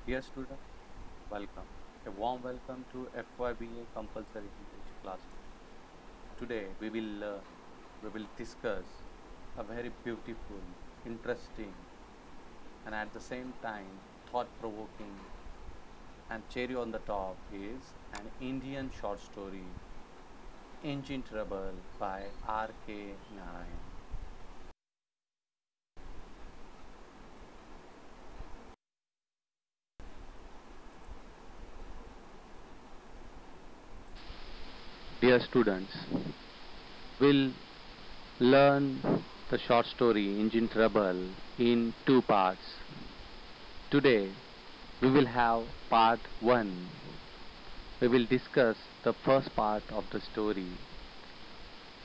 Dear student, welcome. A warm welcome to FYBA Compulsory English Classroom. Today we will discuss a very beautiful, interesting, and at the same time thought-provoking and cherry on the top is an Indian short story, Engine Trouble by R.K. Narayan. Dear students, we'll learn the short story Engine Trouble in two parts. Today we will have part 1. We will discuss the first part of the story.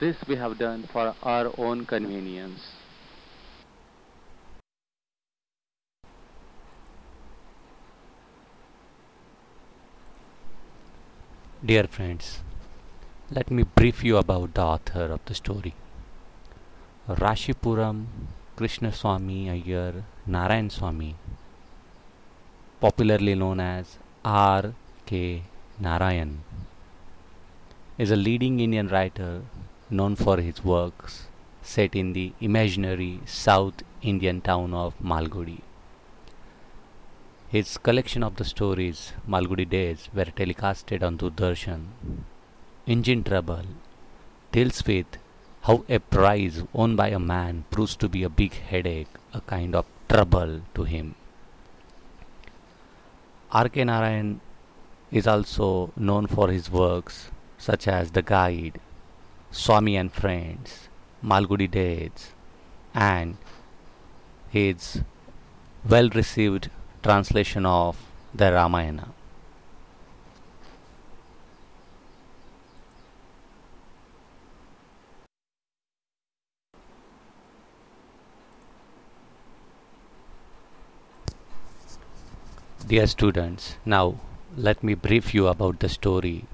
This we have done for our own convenience. Dear friends, let me brief you about the author of the story. Rashipuram Krishnaswamy Iyer Narayan Swamy, popularly known as R. K. Narayan, is a leading Indian writer known for his works set in the imaginary South Indian town of Malgudi. His collection of the stories Malgudi Days were telecasted on Doordarshan. Engine Trouble deals with how a prize owned by a man proves to be a big headache, a kind of trouble to him. R.K. Narayan is also known for his works such as The Guide, Swami and Friends, Malgudi Days, and his well received translation of the Ramayana. Dear students, now let me brief you about the story.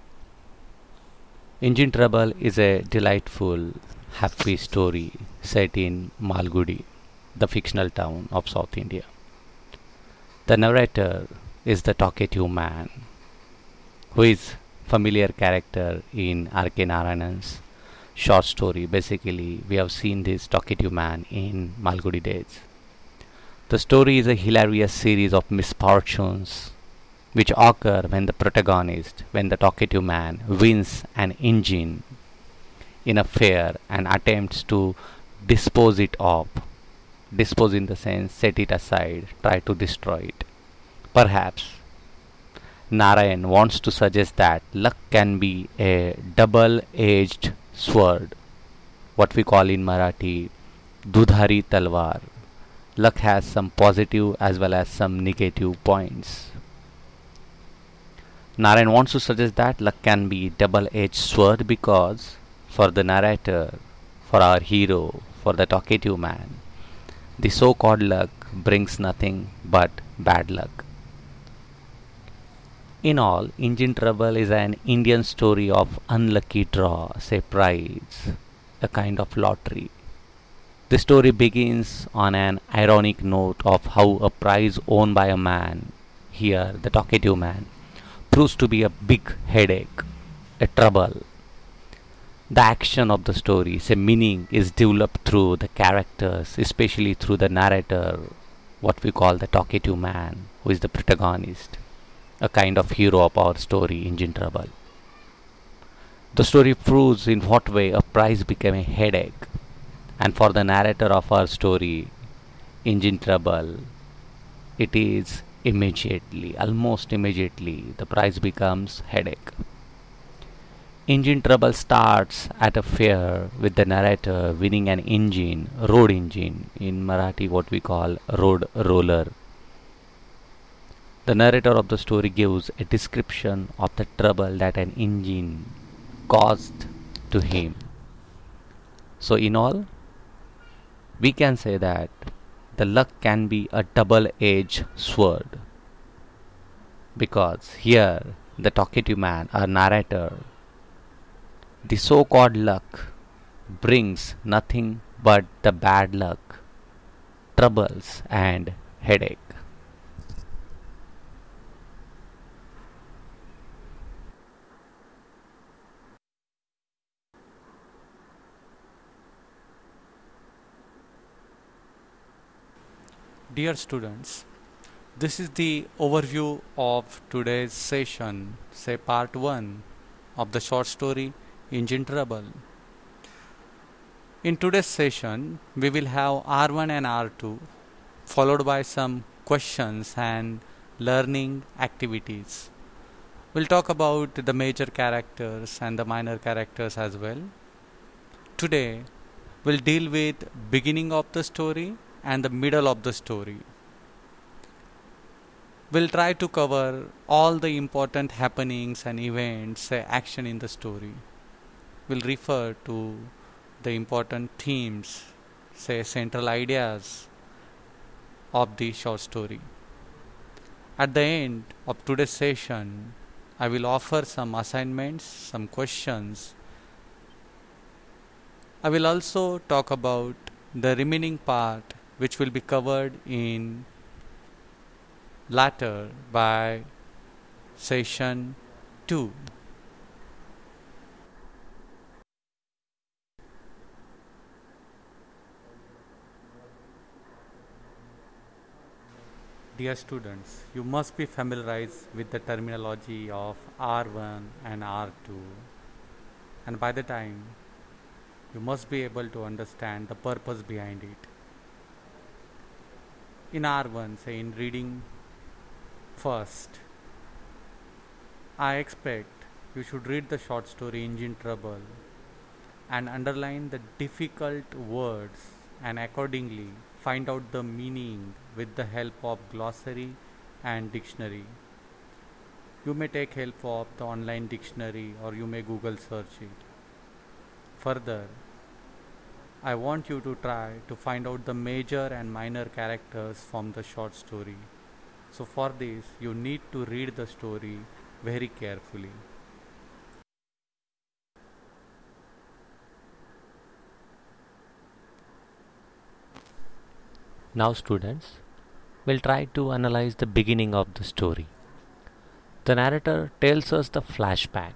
Engine Trouble is a delightful, happy story set in Malgudi, the fictional town of South India. The narrator is the talkative man, who is familiar character in R.K. Narayan's short story. Basically, we have seen this talkative man in Malgudi Days. The story is a hilarious series of misfortunes which occur when the protagonist, when the talkative man, wins an engine in a fair and attempts to dispose it of. Dispose in the sense set it aside, try to destroy it. Perhaps Narayan wants to suggest that luck can be a double edged sword, what we call in Marathi Dudhari Talwar. Luck has some positive as well as some negative points. Narayan wants to suggest that luck can be double-edged sword because for the narrator, for our hero, for the talkative man, the so-called luck brings nothing but bad luck. In all, Engine Trouble is an Indian story of unlucky draw, say prize, a kind of lottery. The story begins on an ironic note of how a prize owned by a man, here the talkative man, proves to be a big headache, a trouble. The action of the story, say meaning, is developed through the characters, especially through the narrator, what we call the talkative man, who is the protagonist, a kind of hero of our story, Engine Trouble. The story proves in what way a prize became a headache. And for the narrator of our story, Engine Trouble, it is immediately, almost immediately, the prize becomes headache. Engine Trouble starts at a fair with the narrator winning an engine, road engine, in Marathi what we call road roller. The narrator of the story gives a description of the trouble that an engine caused to him. So in all, we can say that the luck can be a double-edged sword because here the talkative man, our narrator, the so-called luck brings nothing but the bad luck, troubles and headache. Dear students, this is the overview of today's session, say part 1 of the short story Engine Trouble. In today's session, we will have R1 and R2 followed by some questions and learning activities. We'll talk about the major characters and the minor characters as well. Today, we'll deal with beginning of the story and the middle of the story. We'll try to cover all the important happenings and events, say action in the story. We'll refer to the important themes, say central ideas of the short story. At the end of today's session, I will offer some assignments, some questions. I will also talk about the remaining part which will be covered in later by session 2. Dear students, you must be familiarized with the terminology of R1 and R2, and by the time you must be able to understand the purpose behind it. In R1, say in reading first, I expect you should read the short story Engine Trouble and underline the difficult words and accordingly find out the meaning with the help of glossary and dictionary. You may take help of the online dictionary or you may Google search it. Further, I want you to try to find out the major and minor characters from the short story. So for this, you need to read the story very carefully. Now students, we'll try to analyze the beginning of the story. The narrator tells us the flashback.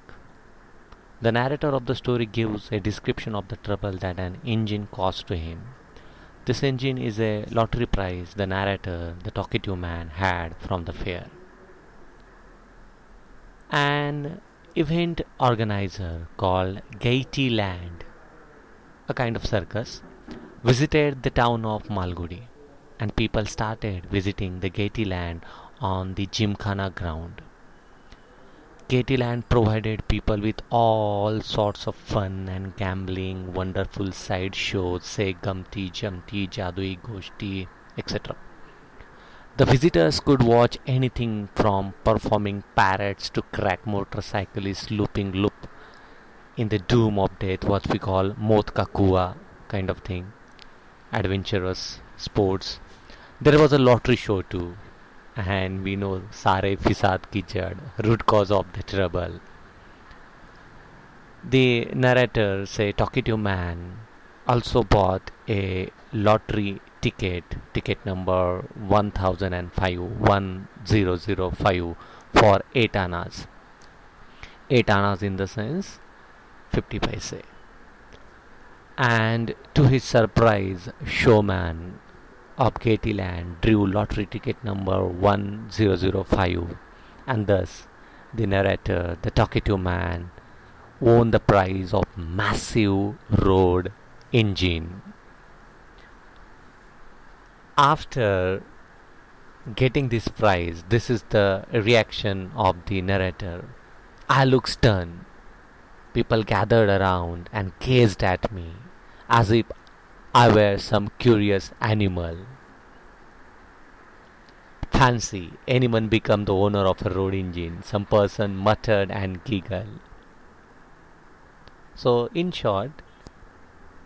The narrator of the story gives a description of the trouble that an engine caused to him. This engine is a lottery prize the narrator, the talkative man, had from the fair. An event organizer called Gaiety-Land, a kind of circus, visited the town of Malgudi, and people started visiting the Gaiety-Land on the Gymkhana ground. Gaiety-Land provided people with all sorts of fun and gambling, wonderful side shows, say Gamti, Jamti, Jadui, Goshti, etc. The visitors could watch anything from performing parrots to crack motorcyclists looping loop in the doom of death, what we call Mot Ka Kua kind of thing, adventurous sports. There was a lottery show too, and we know Sare Fisad Ki Jad, root cause of the trouble. The narrator, say talkative man, also bought a lottery ticket number 1005 for 8 annas. 8 annas in the sense 50 paise. And to his surprise, showman of Gaiety-Land drew lottery ticket number 1005, and thus the narrator, the talkative man, won the prize of massive road engine. After getting this prize, this is the reaction of the narrator. I looked stunned. People gathered around and gazed at me as if I were some curious animal. Fancy anyone become the owner of a road engine, some person muttered and giggled. So in short,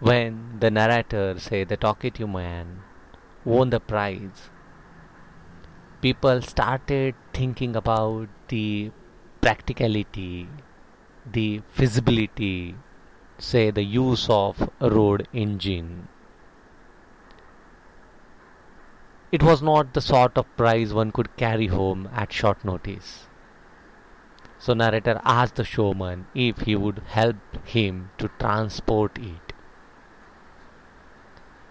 when the narrator, say the talkative man, won the prize, people started thinking about the practicality, the feasibility, say the use of a road engine. It was not the sort of prize one could carry home at short notice. So narrator asked the showman if he would help him to transport it.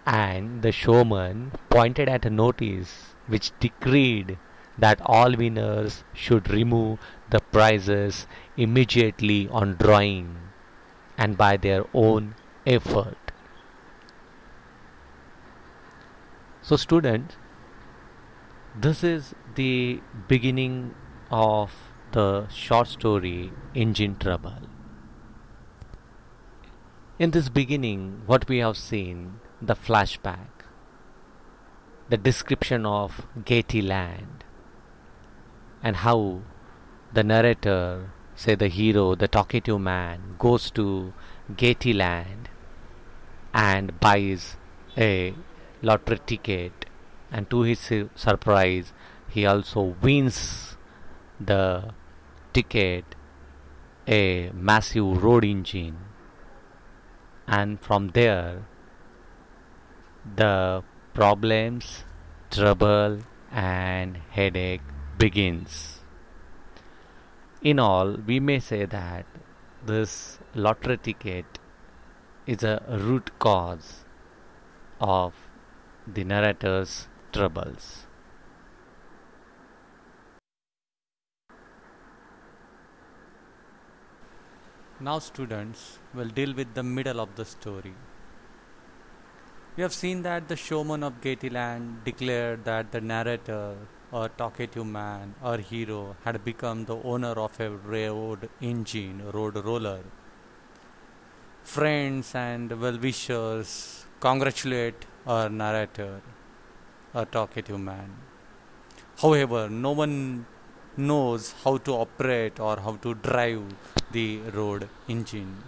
and the showman pointed at a notice which decreed that all winners should remove the prizes immediately on drawing and by their own effort. So, students, this is the beginning of the short story Engine Trouble. In this beginning, what we have seen, the flashback, the description of Gaiety Land, and how the narrator, say the hero, the talkative man, goes to Gaiety Land and buys a lottery ticket, and to his surprise, he also wins the ticket, a massive road engine, and from there the problems, trouble and headache begins. In all, we may say that this lottery ticket is a root cause of the narrator's troubles. Now students will deal with the middle of the story. We have seen that the showman of Gaiety Land declared that the narrator, a talkative man, our hero, had become the owner of a road engine, road roller. Friends and well-wishers congratulate our narrator, a talkative man. However, no one knows how to operate or how to drive the road engine.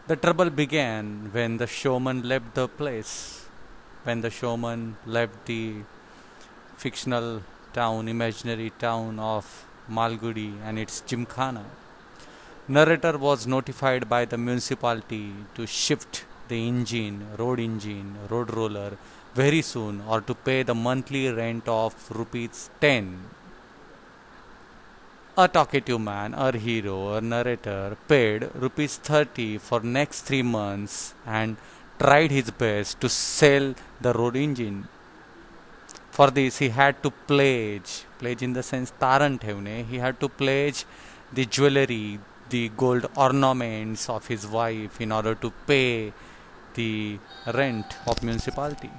The trouble began when the showman left the place, when the showman left the fictional town, imaginary town of Malgudi and its Gymkhana. Narrator was notified by the municipality to shift the road roller very soon or to pay the monthly rent of rupees 10. A talkative man, our hero, our narrator, paid rupees 30 for next 3 months and tried his best to sell the road engine. For this he had to pledge in the sense taran thevne, he had to pledge the jewelry, the gold ornaments of his wife in order to pay the rent of municipality.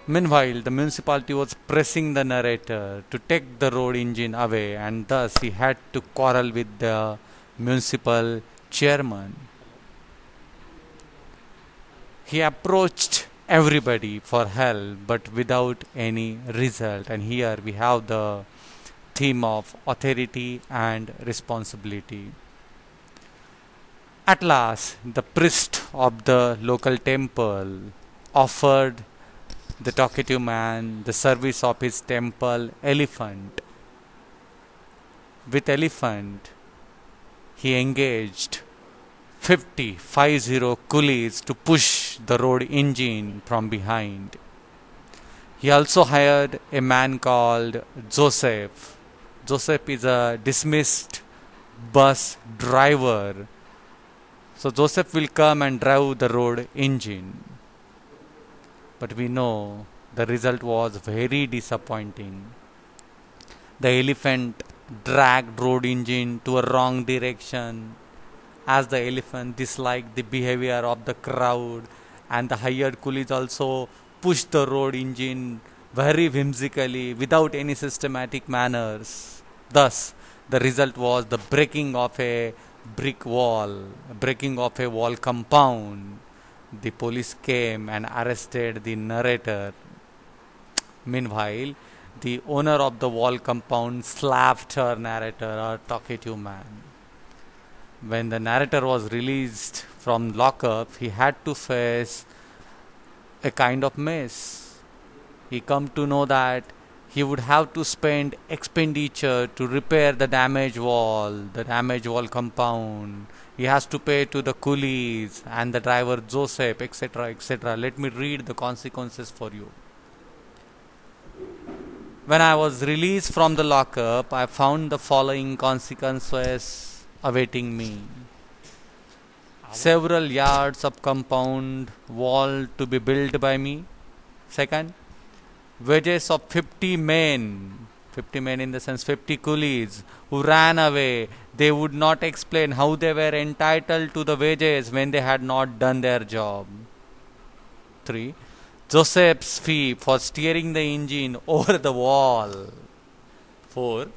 Meanwhile, the municipality was pressing the narrator to take the road engine away, and thus he had to quarrel with the municipal chairman. He approached everybody for help but without any result, and here we have the theme of authority and responsibility. At last, the priest of the local temple offered the talkative man the service of his temple elephant. With elephant, he engaged 50 coolies to push the road engine from behind. He also hired a man called Joseph. Joseph is a dismissed bus driver. So Joseph will come and drive the road engine. But we know the result was very disappointing. The elephant dragged road engine to a wrong direction, as the elephant disliked the behavior of the crowd, and the hired coolies also pushed the road engine very whimsically without any systematic manners. Thus, the result was the breaking of a brick wall, breaking of a wall compound. The police came and arrested the narrator. Meanwhile, the owner of the wall compound slapped her narrator, a talkative man. When the narrator was released from lockup, he had to face a kind of mess. He come to know that he would have to spend expenditure to repair the damaged wall compound. He has to pay to the coolies and the driver Joseph, etc., etc. Let me read the consequences for you. When I was released from the lockup, I found the following consequences awaiting me. several yards of compound wall to be built by me. Second, wages of 50 men, 50 men in the sense 50 coolies who ran away. They would not explain how they were entitled to the wages when they had not done their job. 3. Joseph's fee for steering the engine over the wall. 4.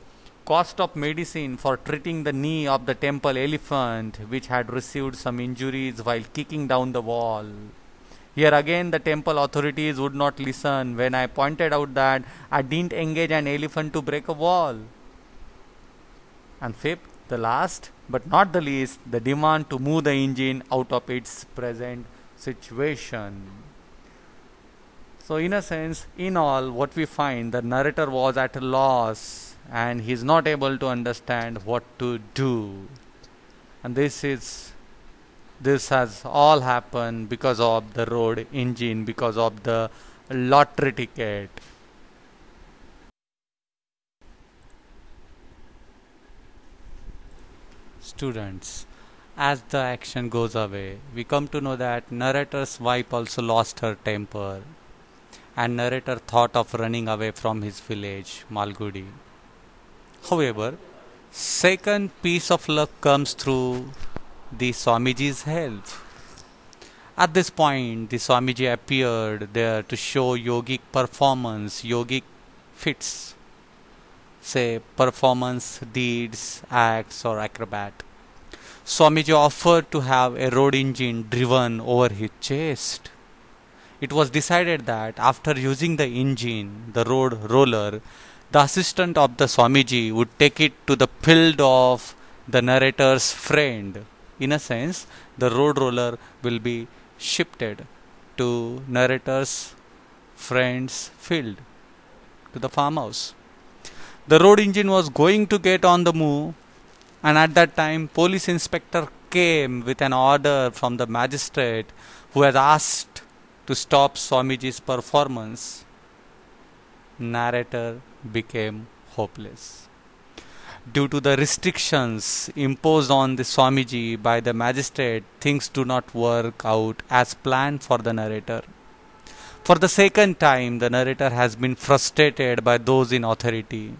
Cost of medicine for treating the knee of the temple elephant which had received some injuries while kicking down the wall. Here again, the temple authorities would not listen when I pointed out that I didn't engage an elephant to break a wall. And fifth, the last but not the least, the demand to move the engine out of its present situation. So, in a sense, in all, what we find, the narrator was at a loss and he is not able to understand what to do. And this has all happened because of the road engine, because of the lottery ticket. Students, as the action goes away, we come to know that narrator's wife also lost her temper, and narrator thought of running away from his village, Malgudi. However, second piece of luck comes through the Swamiji's help. At this point, the Swamiji appeared there to show yogic performance, yogic fits, say performance, deeds, acts, or acrobat. Swamiji offered to have a road engine driven over his chest. It was decided that after using the engine, the road roller, the assistant of the Swamiji would take it to the field of the narrator's friend. In a sense, the road roller will be shifted to narrator's friend's field, to the farmhouse. The road engine was going to get on the move, and at that time, police inspector came with an order from the magistrate who had asked to stop Swamiji's performance. Narrator became hopeless. Due to the restrictions imposed on the Swamiji by the magistrate, things do not work out as planned for the narrator. For the second time, the narrator has been frustrated by those in authority.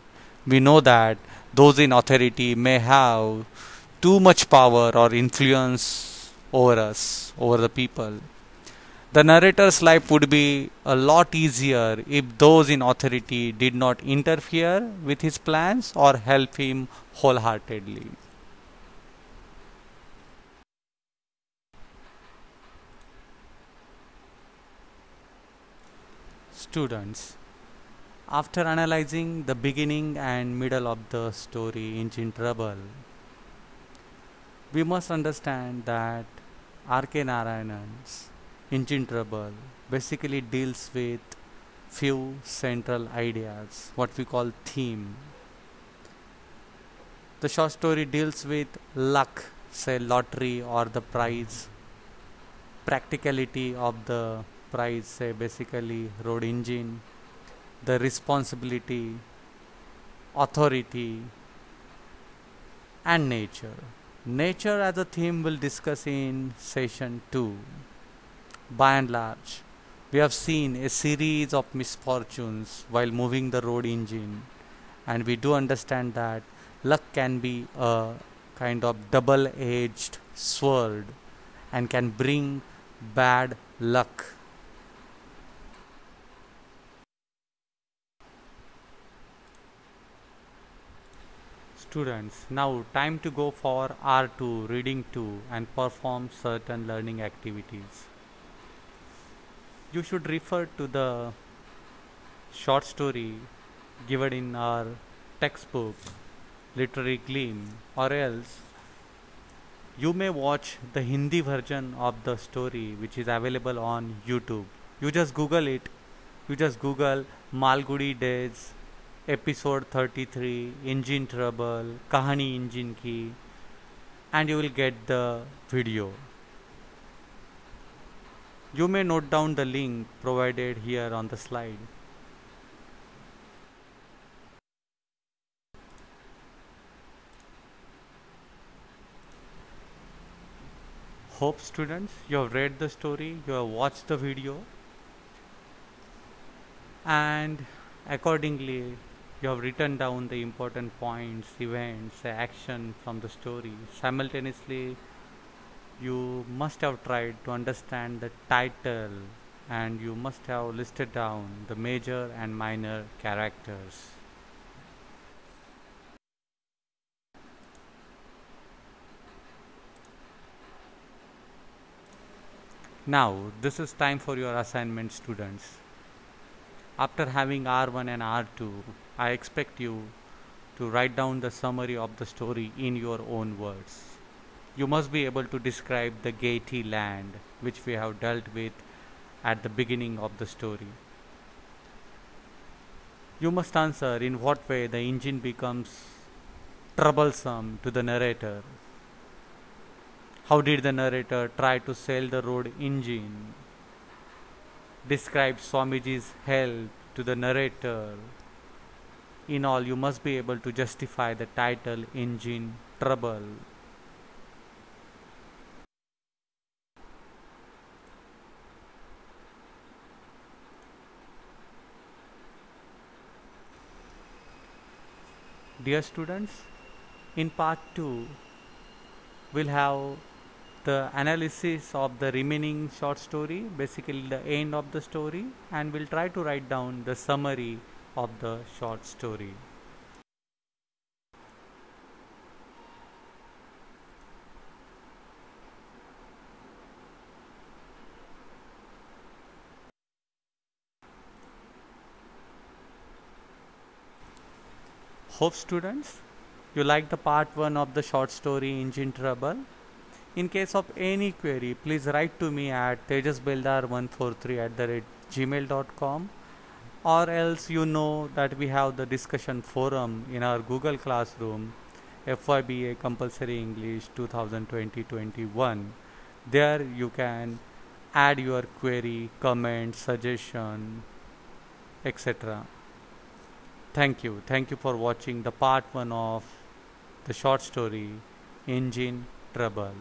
We know that those in authority may have too much power or influence over us, over the people. The narrator's life would be a lot easier if those in authority did not interfere with his plans or help him wholeheartedly. Students, after analyzing the beginning and middle of the story Engine Trouble, we must understand that R.K. Narayanan's Engine Trouble basically deals with few central ideas, what we call theme. The short story deals with luck, say lottery or the prize, practicality of the prize, say basically road engine, the responsibility, authority, and nature. Nature as a theme we'll discuss in session 2. By and large, we have seen a series of misfortunes while moving the road engine, and we do understand that luck can be a kind of double edged sword and can bring bad luck. Students, now time to go for R2, reading 2, and perform certain learning activities. You should refer to the short story given in our textbook, Literary Gleam, or else you may watch the Hindi version of the story which is available on YouTube. You just Google it. You just Google Malgudi Days episode 33 Engine Trouble Kahani Engine Ki, and you will get the video. You may note down the link provided here on the slide. Hope students, you have read the story, you have watched the video, and accordingly you have written down the important points, events, action from the story. Simultaneously, you must have tried to understand the title, and you must have listed down the major and minor characters. Now, this is time for your assignment, students. After having R1 and R2, I expect you to write down the summary of the story in your own words. You must be able to describe the Gaiety land which we have dealt with at the beginning of the story. You must answer in what way the engine becomes troublesome to the narrator. How did the narrator try to sell the road engine? Describe Swamiji's help to the narrator. In all, you must be able to justify the title Engine Trouble. Dear students, in part 2, we'll have the analysis of the remaining short story, basically the end of the story, and we'll try to write down the summary of the short story. Hope students, you like the part 1 of the short story Engine Trouble. In case of any query, please write to me at tejasbeldar143@gmail.com, or else you know that we have the discussion forum in our Google Classroom, FYBA Compulsory English 2020-21. There you can add your query, comment, suggestion, etc. Thank you. Thank you for watching the part 1 of the short story Engine Trouble.